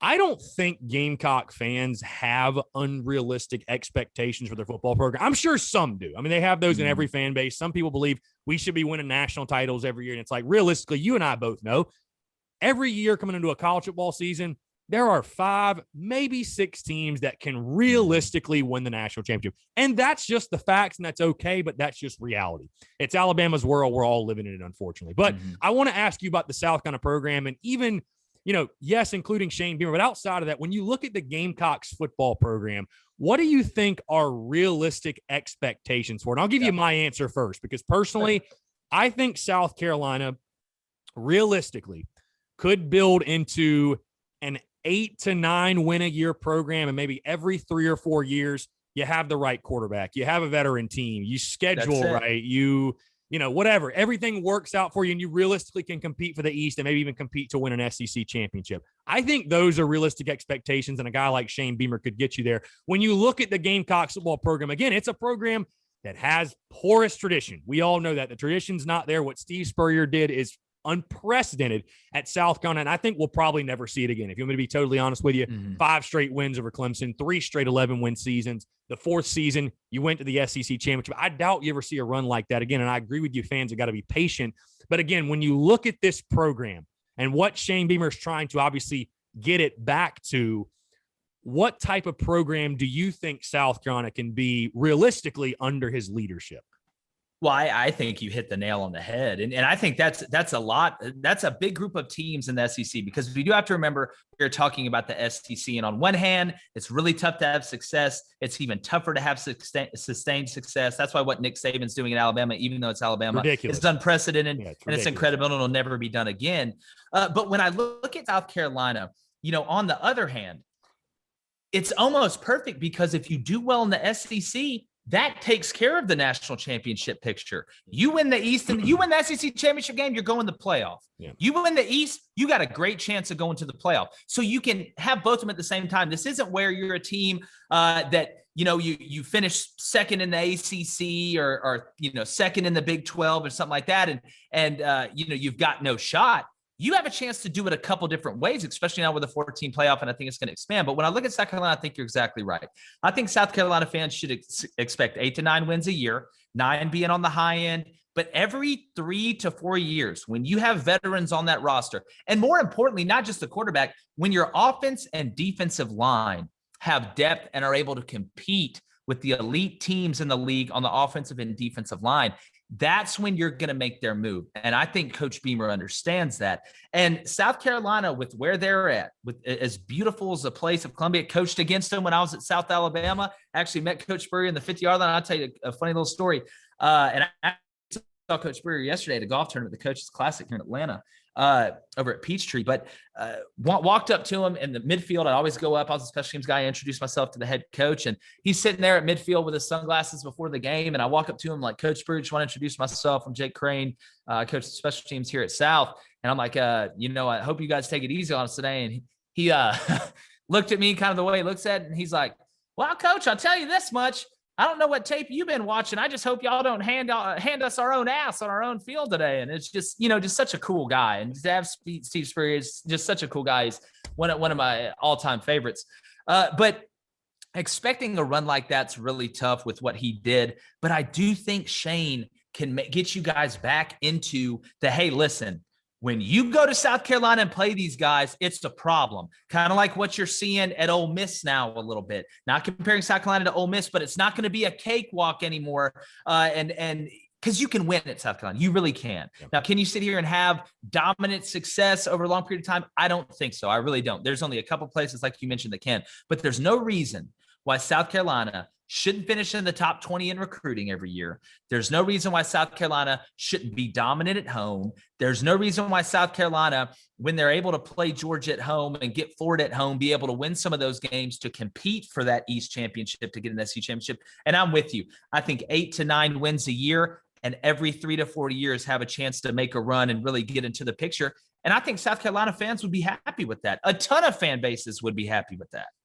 I don't think Gamecock fans have unrealistic expectations for their football program. I'm sure some do. I mean, they have those in every fan base. Some people believe we should be winning national titles every year. And it's like, realistically, you and I both know every year coming into a college football season, there are 5, maybe 6 teams that can realistically win the national championship. And that's just the facts, and that's okay, but that's just reality. It's Alabama's world. We're all living in it, unfortunately. But I want to ask you about the South Carolina program, and even – yes, including Shane Beamer. But outside of that, when you look at the Gamecocks football program, what do you think are realistic expectations for it? And I'll give you my answer first, because personally, I think South Carolina realistically could build into an 8 to 9 win a year program. And maybe every 3 or 4 years, you have the right quarterback, you have a veteran team, you schedule right, whatever, everything works out for you, and you realistically can compete for the East and maybe even compete to win an SEC championship. I think those are realistic expectations, and a guy like Shane Beamer could get you there. When you look at the Gamecocks football program, again, it's a program that has porous tradition. We all know that. The tradition's not there. What Steve Spurrier did is unprecedented at South Carolina, and I think we'll probably never see it again. If you want me to be totally honest with you, 5 straight wins over Clemson, 3 straight 11-win seasons. The 4th season, you went to the SEC championship. I doubt you ever see a run like that again, and I agree with you, fans have got to be patient. But again, when you look at this program and what Shane Beamer is trying to obviously get it back to, what type of program do you think South Carolina can be realistically under his leadership? Well, I think you hit the nail on the head. And I think that's a lot. That's a big group of teams in the SEC, because we do have to remember we're talking about the SEC. And on one hand, it's really tough to have success. It's even tougher to have sustained success. That's why what Nick Saban's doing in Alabama, even though it's Alabama, it's unprecedented, and it's incredible, and it'll never be done again. But when I look at South Carolina, on the other hand, it's almost perfect, because if you do well in the SEC, that takes care of the national championship picture. You win the East and you win the SEC championship game, you're going to the playoff. Yeah. You win the East, you got a great chance of going to the playoff. So you can have both of them at the same time. This isn't where you're a team that, you finish second in the ACC or second in the Big 12 or something like that. And you've got no shot. You have a chance to do it a couple different ways, especially now with a 14 playoff, and I think it's going to expand. But when I look at South Carolina, I think you're exactly right. I think South Carolina fans should expect 8 to 9 wins a year, 9 being on the high end. But every 3 to 4 years, when you have veterans on that roster, and more importantly, not just the quarterback, when your offense and defensive line have depth and are able to compete with the elite teams in the league on the offensive and defensive line, that's when you're going to make their move. And I think Coach Beamer understands that. And South Carolina, with where they're at, with as beautiful as a place of Columbia, coached against them when I was at South Alabama, actually met Coach Spurrier in the 50-yard line. I'll tell you a funny little story. And I saw Coach Spurrier yesterday at a golf tournament, the Coaches Classic here in Atlanta, over at Peachtree, but walked up to him in the midfield. I always go up. I was a special teams guy. I introduced myself to the head coach, and he's sitting there at midfield with his sunglasses before the game. And I walk up to him like, Coach Spurrier, just want to introduce myself. I'm Jake Crain, coach of special teams here at South. And I'm like, I hope you guys take it easy on us today. And he looked at me kind of the way he looks at it, and he's like, well, Coach, I'll tell you this much. I don't know what tape you've been watching. I just hope y'all don't hand us our own ass on our own field today. And it's just, just such a cool guy. And to have Steve Spurrier is just such a cool guy. He's one of my all-time favorites. But expecting a run like that's really tough with what he did. But I do think Shane can get you guys back into the, hey, listen, when you go to South Carolina and play these guys, it's a problem. Kind of like what you're seeing at Ole Miss now a little bit. Not comparing South Carolina to Ole Miss, but it's not going to be a cakewalk anymore. And because you can win at South Carolina. You really can. Yep. Now, can you sit here and have dominant success over a long period of time? I don't think so. I really don't. There's only a couple places, like you mentioned, that can. But there's no reason why South Carolina shouldn't finish in the top 20 in recruiting every year. There's no reason why South Carolina shouldn't be dominant at home. There's no reason why South Carolina, when they're able to play Georgia at home and get Florida at home, be able to win some of those games to compete for that East championship, to get an SEC championship. And I'm with you. I think 8 to 9 wins a year, and every 3 to 4 years have a chance to make a run and really get into the picture. And I think South Carolina fans would be happy with that. A ton of fan bases would be happy with that.